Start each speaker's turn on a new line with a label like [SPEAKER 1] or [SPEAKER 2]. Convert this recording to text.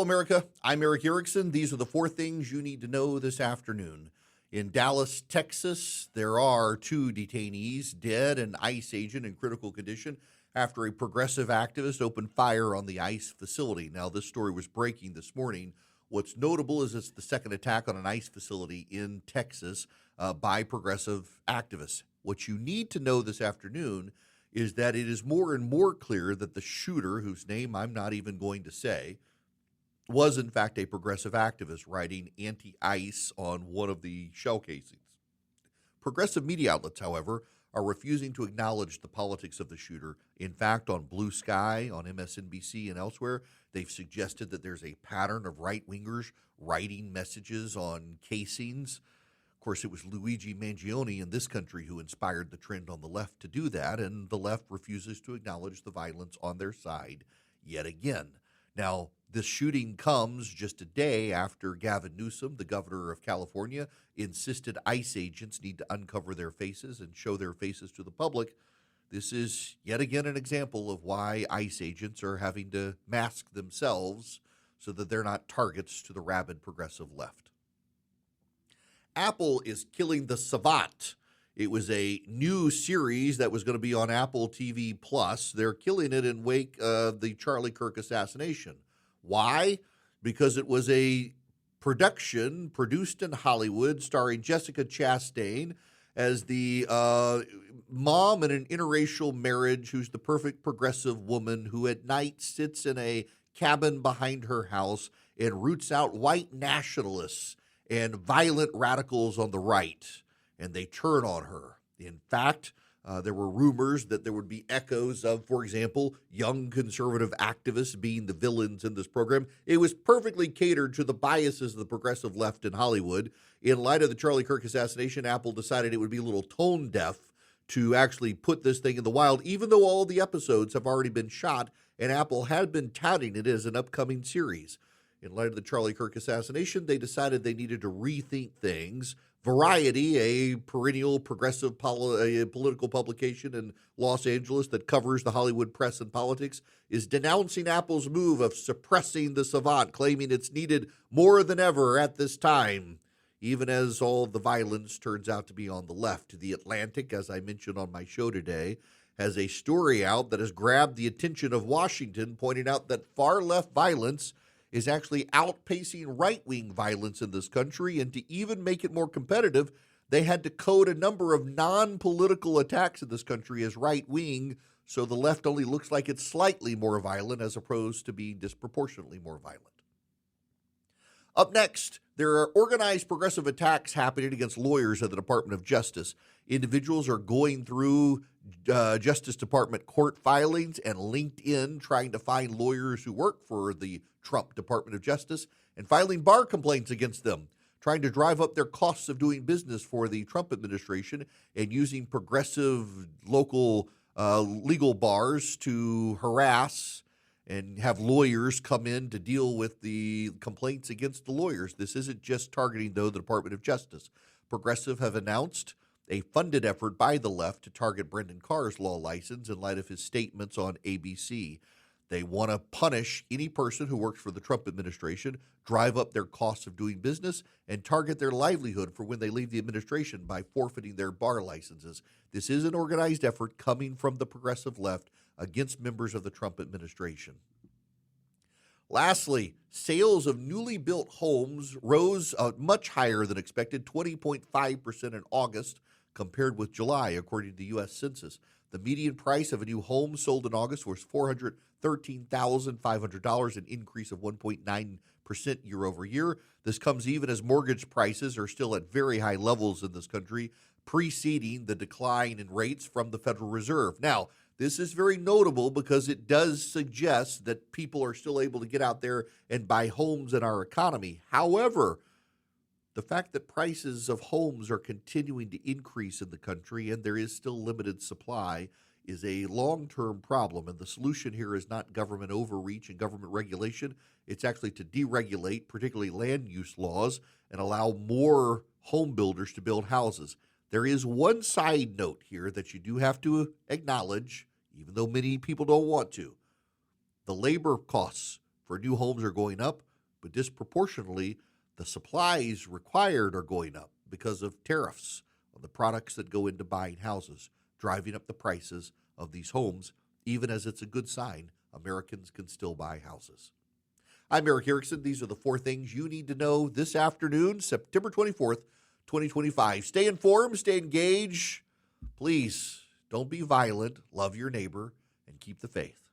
[SPEAKER 1] America. I'm Erick Erickson. These are the 4 things you need to know this afternoon. In Dallas, Texas, there are 2 detainees dead, an ICE agent in critical condition after a progressive activist opened fire on the ICE facility. Now, this story was breaking this morning. What's notable is it's the second attack on an ICE facility in Texas by progressive activists. What you need to know this afternoon is that it is more and more clear that the shooter, whose name I'm not even going to say, was in fact a progressive activist writing anti-ICE on one of the shell casings. Progressive media outlets, however, are refusing to acknowledge the politics of the shooter. In fact, on Blue Sky, on MSNBC, and elsewhere, they've suggested that there's a pattern of right-wingers writing messages on casings. Of course, it was Luigi Mangione in this country who inspired the trend on the left to do that, and the left refuses to acknowledge the violence on their side yet again. Now, this shooting comes just a day after Gavin Newsom, the governor of California, insisted ICE agents need to uncover their faces and show their faces to the public. This is yet again an example of why ICE agents are having to mask themselves so that they're not targets to the rabid progressive left. Apple is killing the Savant. It was a new series that was going to be on Apple TV+. They're killing it in wake of the Charlie Kirk assassination. Why? Because it was a production produced in Hollywood starring Jessica Chastain as the mom in an interracial marriage who's the perfect progressive woman who at night sits in a cabin behind her house and roots out white nationalists and violent radicals on the right, and they turn on her. In fact, there were rumors that there would be echoes of, for example, young conservative activists being the villains in this program. It was perfectly catered to the biases of the progressive left in Hollywood. In light of the Charlie Kirk assassination, Apple decided it would be a little tone deaf to actually put this thing in the wild, even though all the episodes have already been shot, and Apple had been touting it as an upcoming series. In light of the Charlie Kirk assassination, they decided they needed to rethink things. Variety, a perennial progressive political publication in Los Angeles that covers the Hollywood press and politics, is denouncing Apple's move of suppressing the Savant, claiming it's needed more than ever at this time, even as all the violence turns out to be on the left. The Atlantic, as I mentioned on my show today, has a story out that has grabbed the attention of Washington, pointing out that far-left violence is actually outpacing right-wing violence in this country, and to even make it more competitive, they had to code a number of non-political attacks in this country as right-wing, so the left only looks like it's slightly more violent as opposed to being disproportionately more violent. Up next, there are organized progressive attacks happening against lawyers at the Department of Justice. Individuals are going through Justice Department court filings and LinkedIn trying to find lawyers who work for the Trump Department of Justice and filing bar complaints against them, trying to drive up their costs of doing business for the Trump administration and using progressive local legal bars to harass and have lawyers come in to deal with the complaints against the lawyers. This isn't just targeting, though, the Department of Justice. Progressive have announced a funded effort by the left to target Brendan Carr's law license in light of his statements on ABC. They want to punish any person who works for the Trump administration, drive up their costs of doing business, and target their livelihood for when they leave the administration by forfeiting their bar licenses. This is an organized effort coming from the progressive left against members of the Trump administration. Lastly, sales of newly built homes rose much higher than expected, 20.5% in August compared with July, according to the U.S. Census. The median price of a new home sold in August was $413,500, an increase of 1.9% year over year. This comes even as mortgage prices are still at very high levels in this country, preceding the decline in rates from the Federal Reserve. Now, this is very notable because it does suggest that people are still able to get out there and buy homes in our economy. However, the fact that prices of homes are continuing to increase in the country and there is still limited supply is a long-term problem. And the solution here is not government overreach and government regulation. It's actually to deregulate, particularly land use laws, and allow more home builders to build houses. There is one side note here that you do have to acknowledge, even though many people don't want to. The labor costs for new homes are going up. but disproportionately, the supplies required are going up because of tariffs on the products that go into buying houses, driving up the prices of these homes, even as it's a good sign Americans can still buy houses. I'm Erick Erickson. These are the 4 things you need to know this afternoon, September 24th, 2025. Stay informed, stay engaged. Please don't be violent, love your neighbor, and keep the faith.